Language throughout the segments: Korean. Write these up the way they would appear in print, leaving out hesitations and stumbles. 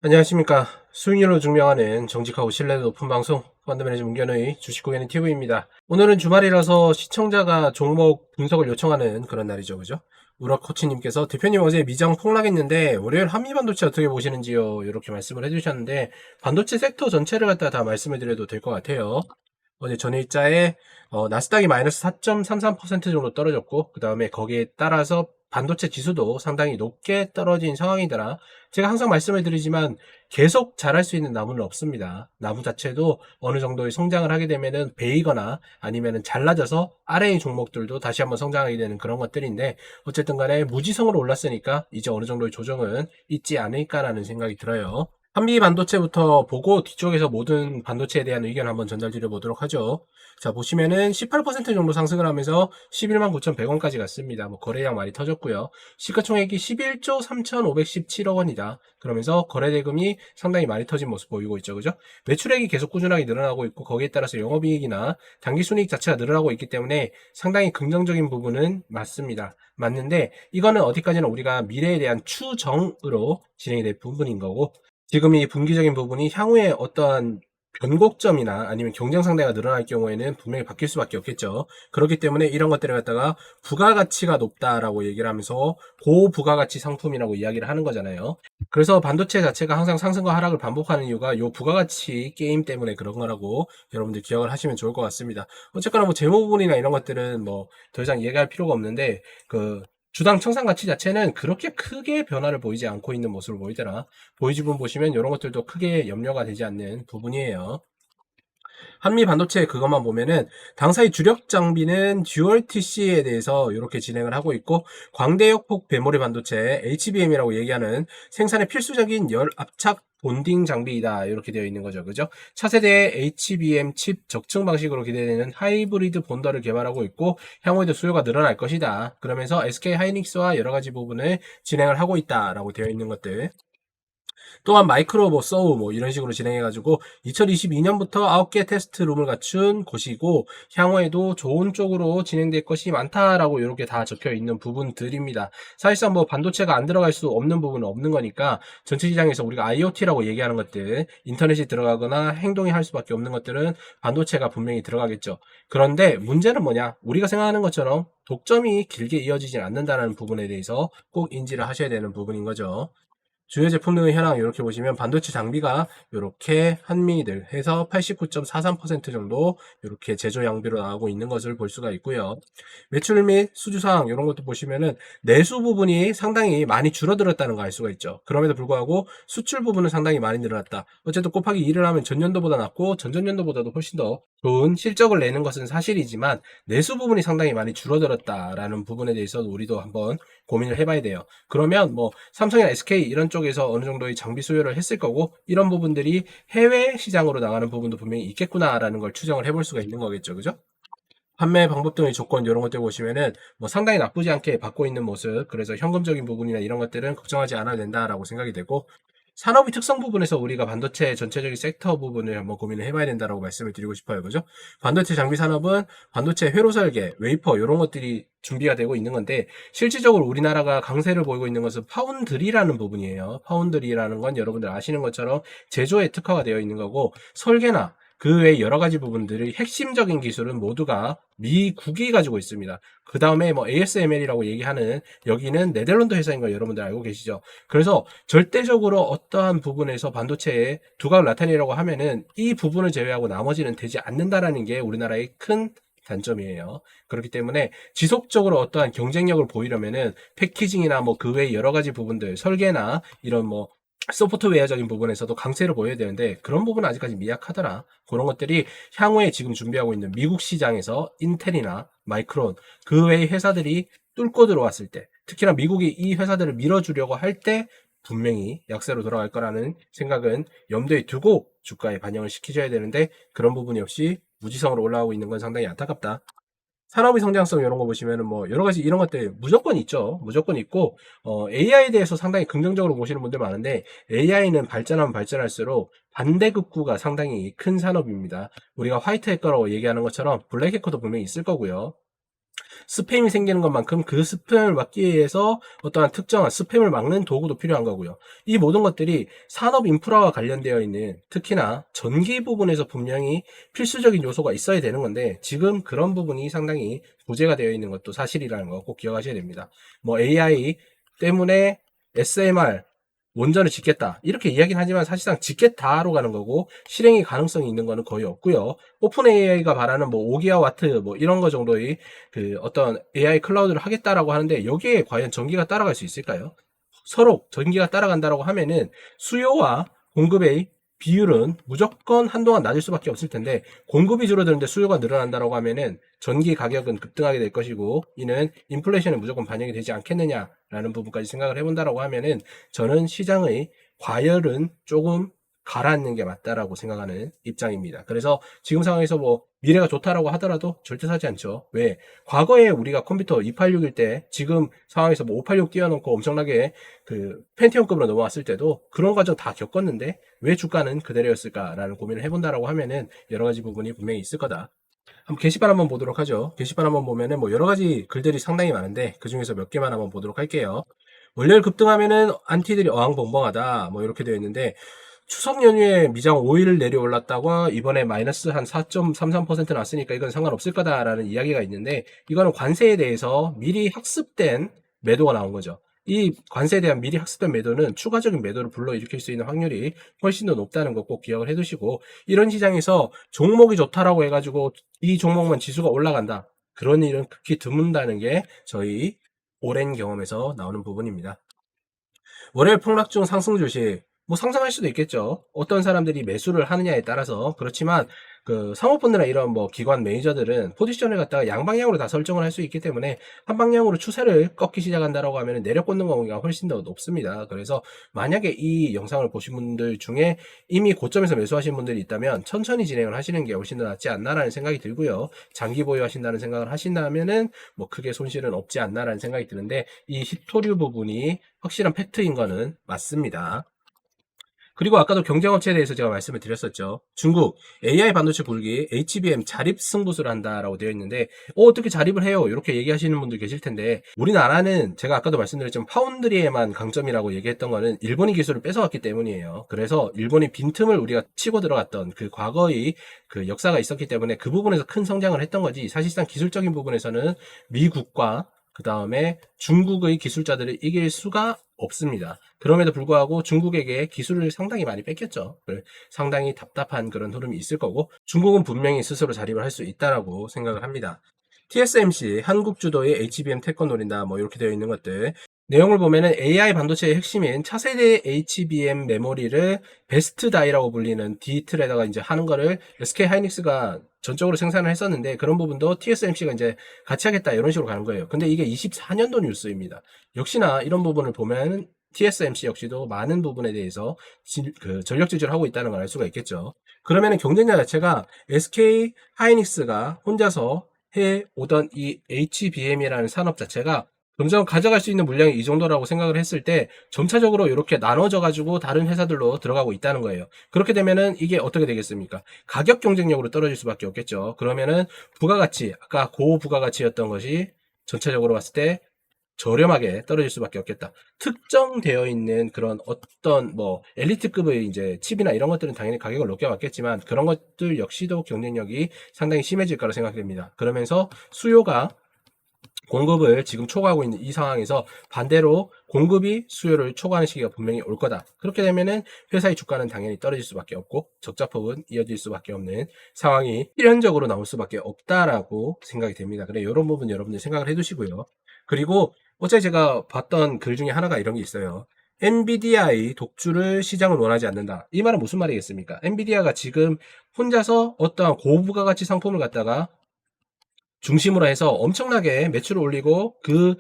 안녕하십니까. 수익률로 증명하는 정직하고 신뢰도 높은 방송 펀드매니저 문견의 주식고객님 TV입니다. 오늘은 주말이라서 시청자가 종목 분석을 요청하는 그런 날이죠. 그죠? 우라코치님께서 대표님 어제 미장 폭락했는데 월요일 한미반도체 어떻게 보시는지요? 이렇게 말씀을 해주셨는데 반도체 섹터 전체를 갖다 다 말씀해 드려도 될 것 같아요. 어제 전일자에 나스닥이 마이너스 4.33% 정도 떨어졌고 그 다음에 거기에 따라서 반도체 지수도 상당히 높게 떨어진 상황이더라. 제가 항상 말씀을 드리지만 계속 자랄 수 있는 나무는 없습니다. 나무 자체도 어느 정도의 성장을 하게 되면은 베이거나 아니면은 잘라져서 아래의 종목들도 다시 한번 성장하게 되는 그런 것들인데 어쨌든 간에 무지성으로 올랐으니까 이제 어느 정도의 조정은 있지 않을까라는 생각이 들어요. 한미 반도체부터 보고 뒤쪽에서 모든 반도체에 대한 의견 한번 전달드려 보도록 하죠. 자, 보시면은 18% 정도 상승을 하면서 11만 9,100원까지 갔습니다. 뭐 거래량 많이 터졌고요. 시가총액이 11조 3,517억 원이다. 그러면서 거래대금이 상당히 많이 터진 모습 보이고 있죠. 그죠? 매출액이 계속 꾸준하게 늘어나고 있고 거기에 따라서 영업이익이나 당기순이익 자체가 늘어나고 있기 때문에 상당히 긍정적인 부분은 맞습니다. 맞는데 이거는 어디까지나 우리가 미래에 대한 추정으로 진행이 될 부분인 거고 지금 이 분기적인 부분이 향후에 어떠한 변곡점이나 아니면 경쟁 상대가 늘어날 경우에는 분명히 바뀔 수밖에 없겠죠. 그렇기 때문에 이런 것들을 갖다가 부가가치가 높다라고 얘기를 하면서 고부가가치 상품이라고 이야기를 하는 거잖아요. 그래서 반도체 자체가 항상 상승과 하락을 반복하는 이유가 이 부가가치 게임 때문에 그런 거라고 여러분들 기억을 하시면 좋을 것 같습니다. 어쨌거나 뭐 재무 부분이나 이런 것들은 뭐 더 이상 얘기할 필요가 없는데 그 주당 청산 가치 자체는 그렇게 크게 변화를 보이지 않고 있는 모습을 보이더라. 보이지분 보시면 이런 것들도 크게 염려가 되지 않는 부분이에요. 한미 반도체 그것만 보면은 당사의 주력 장비는 듀얼 TC에 대해서 이렇게 진행을 하고 있고 광대역폭 메모리 반도체 HBM이라고 얘기하는 생산에 필수적인 열 압착 본딩 장비이다 이렇게 되어 있는 거죠. 그죠? 차세대 HBM 칩 적층 방식으로 기대되는 하이브리드 본더를 개발하고 있고 향후에도 수요가 늘어날 것이다. 그러면서 SK 하이닉스와 여러 가지 부분을 진행을 하고 있다라고 되어 있는 것들. 또한 마이크로 뭐 서우 뭐 이런 식으로 진행해가지고 2022년부터 9개 테스트 룸을 갖춘 곳이고 향후에도 좋은 쪽으로 진행될 것이 많다라고 이렇게 다 적혀 있는 부분들입니다. 사실상 뭐 반도체가 안 들어갈 수 없는 부분은 없는 거니까 전체 시장에서 우리가 IoT라고 얘기하는 것들 인터넷이 들어가거나 행동이 할 수밖에 없는 것들은 반도체가 분명히 들어가겠죠. 그런데 문제는 뭐냐? 우리가 생각하는 것처럼 독점이 길게 이어지진 않는다는 부분에 대해서 꼭 인지를 하셔야 되는 부분인 거죠. 주요 제품 등의 현황 이렇게 보시면 반도체 장비가 이렇게 한미들 해서 89.43% 정도 이렇게 제조 양비로 나오고 있는 것을 볼 수가 있고요. 매출 및 수주 상황 이런 것도 보시면은 내수 부분이 상당히 많이 줄어들었다는 거 알 수가 있죠. 그럼에도 불구하고 수출 부분은 상당히 많이 늘어났다. 어쨌든 곱하기 2를 하면 전년도보다 낮고 전전년도보다도 훨씬 더 좋은 실적을 내는 것은 사실이지만 내수 부분이 상당히 많이 줄어들었다라는 부분에 대해서도 우리도 한번 고민을 해봐야 돼요. 그러면 뭐 삼성이나 SK 이런 쪽에서 어느 정도의 장비 수요를 했을 거고 이런 부분들이 해외 시장으로 나가는 부분도 분명히 있겠구나라는 걸 추정을 해볼 수가 있는 거겠죠. 그죠? 판매 방법 등의 조건 이런 것들 보시면은 뭐 상당히 나쁘지 않게 받고 있는 모습 그래서 현금적인 부분이나 이런 것들은 걱정하지 않아도 된다라고 생각이 되고 산업의 특성 부분에서 우리가 반도체 전체적인 섹터 부분을 한번 고민을 해봐야 된다라고 말씀을 드리고 싶어요. 그죠? 반도체 장비 산업은 반도체 회로 설계, 웨이퍼 이런 것들이 준비가 되고 있는 건데 실질적으로 우리나라가 강세를 보이고 있는 것은 파운드리라는 부분이에요. 파운드리라는 건 여러분들 아시는 것처럼 제조에 특화가 되어 있는 거고 설계나 그 외 여러 가지 부분들의 핵심적인 기술은 모두가 미국이 가지고 있습니다. 그 다음에 뭐 ASML이라고 얘기하는 여기는 네덜란드 회사인 걸 여러분들 알고 계시죠? 그래서 절대적으로 어떠한 부분에서 반도체에 두각을 나타내려고 하면은 이 부분을 제외하고 나머지는 되지 않는다라는 게 우리나라의 큰 단점이에요. 그렇기 때문에 지속적으로 어떠한 경쟁력을 보이려면은 패키징이나 뭐 그 외 여러 가지 부분들 설계나 이런 뭐 소프트웨어적인 부분에서도 강세를 보여야 되는데 그런 부분은 아직까지 미약하더라. 그런 것들이 향후에 지금 준비하고 있는 미국 시장에서 인텔이나 마이크론 그 외의 회사들이 뚫고 들어왔을 때 특히나 미국이 이 회사들을 밀어주려고 할 때 분명히 약세로 돌아갈 거라는 생각은 염두에 두고 주가에 반영을 시키셔야 되는데 그런 부분이 없이 무지성으로 올라오고 있는 건 상당히 안타깝다. 산업의 성장성 이런 거 보시면은 뭐 여러 가지 이런 것들 무조건 있죠. 무조건 있고 AI에 대해서 상당히 긍정적으로 보시는 분들 많은데 AI는 발전하면 발전할수록 반대급부가 상당히 큰 산업입니다. 우리가 화이트 해커라고 얘기하는 것처럼 블랙 해커도 분명히 있을 거고요. 스팸이 생기는 것만큼 그 스팸을 막기 위해서 어떠한 특정한 스팸을 막는 도구도 필요한 거고요. 이 모든 것들이 산업 인프라와 관련되어 있는, 특히나 전기 부분에서 분명히 필수적인 요소가 있어야 되는 건데, 지금 그런 부분이 상당히 부재가 되어 있는 것도 사실이라는 거 꼭 기억하셔야 됩니다. 뭐 AI 때문에 SMR 원전을 짓겠다 이렇게 이야기는 하지만 사실상 짓겠다로 가는 거고, 실행이 가능성이 있는 거는 거의 없고요. 오픈 AI가 말하는 뭐 5기가와트 뭐 이런 거 정도의 그 어떤 AI 클라우드를 하겠다라고 하는데, 여기에 과연 전기가 따라갈 수 있을까요? 서로 전기가 따라간다라고 하면은 수요와 공급의 비율은 무조건 한동안 낮을 수밖에 없을 텐데, 공급이 줄어드는데 수요가 늘어난다라고 하면은 전기 가격은 급등하게 될 것이고, 이는 인플레이션에 무조건 반영이 되지 않겠느냐라는 부분까지 생각을 해본다라고 하면은, 저는 시장의 과열은 조금 가라앉는 게 맞다라고 생각하는 입장입니다. 그래서 지금 상황에서 뭐 미래가 좋다라고 하더라도 절대 사지 않죠. 왜? 과거에 우리가 컴퓨터 286일 때 지금 상황에서 뭐 586 띄워놓고 엄청나게 그 펜티엄급으로 넘어왔을 때도 그런 과정 다 겪었는데 왜 주가는 그대로였을까라는 고민을 해본다라고 하면은 여러 가지 부분이 분명히 있을 거다. 한번 게시판 한번 보도록 하죠. 게시판 한번 보면은 뭐 여러 가지 글들이 상당히 많은데 그 중에서 몇 개만 한번 보도록 할게요. 월요일 급등하면은 안티들이 어항벙벙하다 뭐 이렇게 되어 있는데, 추석 연휴에 미장 5일 내려올랐다가 이번에 마이너스 한 4.33% 났으니까 이건 상관없을 거다라는 이야기가 있는데, 이거는 관세에 대해서 미리 학습된 매도가 나온 거죠. 이 관세에 대한 미리 학습된 매도는 추가적인 매도를 불러일으킬 수 있는 확률이 훨씬 더 높다는 거 꼭 기억을 해두시고, 이런 시장에서 종목이 좋다라고 해가지고 이 종목만 지수가 올라간다, 그런 일은 극히 드문다는 게 저희 오랜 경험에서 나오는 부분입니다. 월요일 폭락 중 상승 주식, 뭐 상승할 수도 있겠죠. 어떤 사람들이 매수를 하느냐에 따라서. 그렇지만 그 사모펀드나 이런 뭐 기관 매니저들은 포지션을 갖다가 양방향으로 다 설정을 할 수 있기 때문에 한 방향으로 추세를 꺾기 시작한다라고 하면 내려 꽂는 경우가 훨씬 더 높습니다. 그래서 만약에 이 영상을 보신 분들 중에 이미 고점에서 매수하신 분들이 있다면 천천히 진행을 하시는 게 훨씬 더 낫지 않나라는 생각이 들고요. 장기 보유하신다는 생각을 하신다면은 뭐 크게 손실은 없지 않나라는 생각이 드는데, 이 히토류 부분이 확실한 팩트인 거는 맞습니다. 그리고 아까도 경쟁업체에 대해서 제가 말씀을 드렸었죠. 중국 AI 반도체 굴기 HBM 자립 승부수를 한다라고 되어 있는데, 어떻게 자립을 해요? 이렇게 얘기하시는 분들 계실 텐데, 우리나라는 제가 아까도 말씀드렸지만 파운드리에만 강점이라고 얘기했던 거는 일본이 기술을 뺏어왔기 때문이에요. 그래서 일본이 빈틈을 우리가 치고 들어갔던 그 과거의 그 역사가 있었기 때문에 그 부분에서 큰 성장을 했던 거지, 사실상 기술적인 부분에서는 미국과 그 다음에 중국의 기술자들을 이길 수가 없습니다. 그럼에도 불구하고 중국에게 기술을 상당히 많이 뺏겼죠. 상당히 답답한 그런 흐름이 있을 거고, 중국은 분명히 스스로 자립을 할 수 있다라고 생각을 합니다. TSMC 한국 주도의 HBM 태권 노린다 뭐 이렇게 되어 있는 것들, 내용을 보면은 AI 반도체의 핵심인 차세대 HBM 메모리를 베스트 다이라고 불리는 D틀에다가 이제 하는 거를 SK 하이닉스가 전적으로 생산을 했었는데, 그런 부분도 TSMC가 이제 같이 하겠다 이런 식으로 가는 거예요. 근데 이게 24년도 뉴스입니다. 역시나 이런 부분을 보면 TSMC 역시도 많은 부분에 대해서 그 전력 지지를 하고 있다는 걸 알 수가 있겠죠. 그러면은 경쟁자 자체가 SK 하이닉스가 혼자서 해 오던 이 HBM이라는 산업 자체가 점점 가져갈 수 있는 물량이 이 정도라고 생각을 했을 때 점차적으로 이렇게 나눠져 가지고 다른 회사들로 들어가고 있다는 거예요. 그렇게 되면은 이게 어떻게 되겠습니까? 가격 경쟁력으로 떨어질 수밖에 없겠죠. 그러면은 부가가치, 아까 고부가가치였던 것이 전체적으로 봤을 때 저렴하게 떨어질 수밖에 없겠다. 특정되어 있는 그런 어떤 뭐 엘리트급의 이제 칩이나 이런 것들은 당연히 가격을 높게 받겠지만, 그런 것들 역시도 경쟁력이 상당히 심해질 거라 생각됩니다. 그러면서 수요가 공급을 지금 초과하고 있는 이 상황에서 반대로 공급이 수요를 초과하는 시기가 분명히 올 거다. 그렇게 되면은 회사의 주가는 당연히 떨어질 수밖에 없고 적자폭은 이어질 수밖에 없는 상황이 필연적으로 나올 수밖에 없다라고 생각이 됩니다. 그래, 이런 부분 여러분들 생각을 해두시고요. 그리고 어제 제가 봤던 글 중에 하나가 이런 게 있어요. 엔비디아의 독주를 시장은 원하지 않는다. 이 말은 무슨 말이겠습니까? 엔비디아가 지금 혼자서 어떠한 고부가가치 상품을 갖다가 중심으로 해서 엄청나게 매출을 올리고 그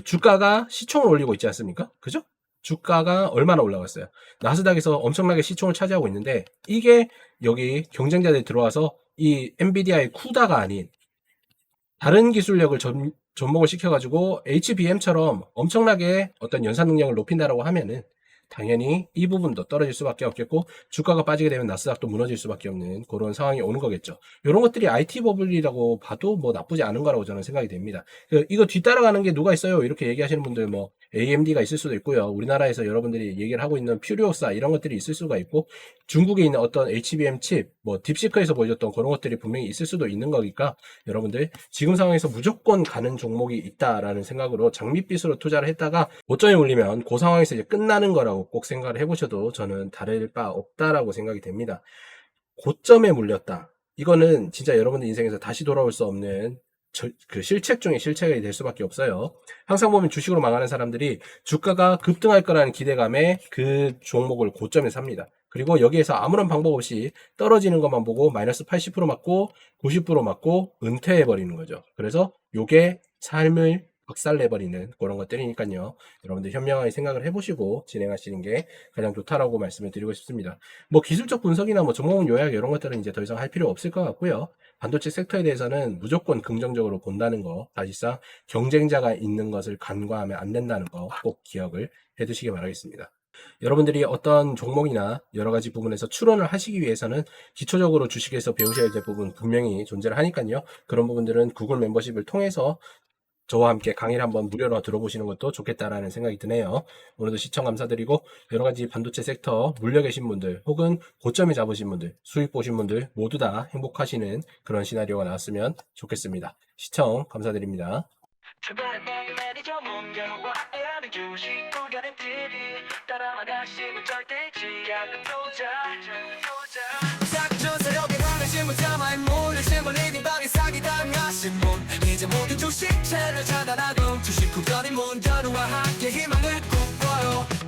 주가가 시총을 올리고 있지 않습니까? 그죠? 주가가 얼마나 올라갔어요? 나스닥에서 엄청나게 시총을 차지하고 있는데, 이게 여기 경쟁자들이 들어와서 이 엔비디아의 쿠다가 아닌 다른 기술력을 접목을 시켜가지고 HBM처럼 엄청나게 어떤 연산 능력을 높인다라고 하면은 당연히 이 부분도 떨어질 수밖에 없겠고 주가가 빠지게 되면 나스닥도 무너질 수밖에 없는 그런 상황이 오는 거겠죠. 이런 것들이 IT 버블이라고 봐도 뭐 나쁘지 않은 거라고 저는 생각이 됩니다. 이거 뒤따라가는 게 누가 있어요? 이렇게 얘기하시는 분들 뭐 AMD가 있을 수도 있고요. 우리나라에서 여러분들이 얘기를 하고 있는 퓨리오사 이런 것들이 있을 수가 있고 중국에 있는 어떤 HBM 칩, 뭐 딥시크에서 보여줬던 그런 것들이 분명히 있을 수도 있는 거니까 여러분들 지금 상황에서 무조건 가는 종목이 있다라는 생각으로 장밋빛으로 투자를 했다가 고점에 올리면 그 상황에서 이제 끝나는 거라고 꼭 생각을 해보셔도 저는 다를 바 없다라고 생각이 됩니다. 고점에 물렸다. 이거는 진짜 여러분들 인생에서 다시 돌아올 수 없는 그 실책 중에 실책이 될 수밖에 없어요. 항상 보면 주식으로 망하는 사람들이 주가가 급등할 거라는 기대감에 그 종목을 고점에 삽니다. 그리고 여기에서 아무런 방법 없이 떨어지는 것만 보고 마이너스 80% 맞고 90% 맞고 은퇴해버리는 거죠. 그래서 요게 삶을 박살내버리는 그런 것들이니까요. 여러분들 현명하게 생각을 해보시고 진행하시는 게 가장 좋다라고 말씀을 드리고 싶습니다. 뭐 기술적 분석이나 뭐 종목 요약 이런 것들은 이제 더 이상 할 필요 없을 것 같고요. 반도체 섹터에 대해서는 무조건 긍정적으로 본다는 거, 사실상 경쟁자가 있는 것을 간과하면 안 된다는 거 꼭 기억을 해두시기 바라겠습니다. 여러분들이 어떤 종목이나 여러 가지 부분에서 추론을 하시기 위해서는 기초적으로 주식에서 배우셔야 될 부분 분명히 존재를 하니까요. 그런 부분들은 구글 멤버십을 통해서 저와 함께 강의를 한번 무료로 들어보시는 것도 좋겠다라는 생각이 드네요. 오늘도 시청 감사드리고 여러 가지 반도체 섹터 물려 계신 분들 혹은 고점에 잡으신 분들 수익 보신 분들 모두 다 행복하시는 그런 시나리오가 나왔으면 좋겠습니다. 시청 감사드립니다. 주변의 매니저 문경과 함께하는 주식 구간의 TV 따라만 하시면 절대 잊지 않는 투자 싹조사력에 관하신 문자마에 모르신 분 리딩 방에 사기당하신 분 이제 모든 주식 채널 차단하고 주식 구간의 문자루와 함께 희망을 꿈꿔요.